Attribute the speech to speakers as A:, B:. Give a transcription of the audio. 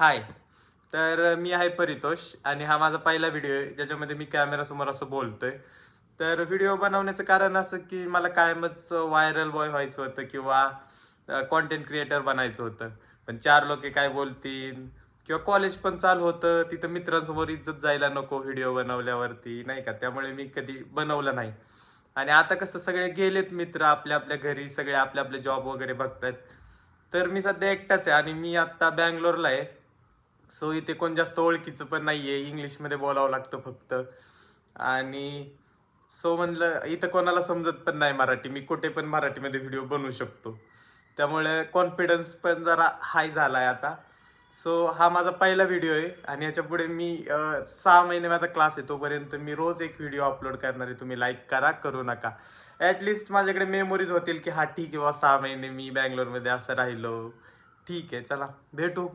A: हाय. तर मी आहे परितोष आणि हा माझा पहिला व्हिडिओ आहे ज्याच्यामध्ये मी कॅमेरासमोर असं बोलतोय. तर व्हिडिओ बनवण्याचं कारण असं की मला कायमच व्हायरल बॉय व्हायचं होतं किंवा कंटेंट क्रिएटर बनायचं होतं. पण चार लोक काय बोलतील किंवा कॉलेज पण चालू होतं, तिथं मित्रांसमोर इज्जत जायला नको व्हिडिओ बनवल्यावरती, नाही का? त्यामुळे मी कधी बनवलं नाही. आणि आता कसं सगळे गेलेत मित्र आपल्या आपल्या घरी, सगळे आपले आपले जॉब वगैरे बघतायत. तर मी सध्या एकटाच आहे आणि मी आता बंगलोरला आहे. सो इथे कोण जास्त ओळखीचं पण नाहीये. इंग्लिशमध्ये बोलावं लागतं फक्त. आणि सो म्हणलं इथं कोणाला समजत पण नाही मराठी. मी कुठे पण मराठीमध्ये व्हिडिओ बनवू शकतो. त्यामुळे कॉन्फिडन्स पण जरा हाय झालाय आता. सो हा माझा पहिला व्हिडिओ आहे आणि ह्याच्यापुढे मी 6 महिने माझा क्लास आहे. तोपर्यंत मी रोज एक व्हिडिओ अपलोड करणार आहे. तुम्ही लाईक करा, करू नका. ॲट माझ्याकडे मेमोरीज होतील, की हां ठीक आहे 6 महिने मी बंगलोरमध्ये असं राहिलो. ठीक आहे, चला भेटू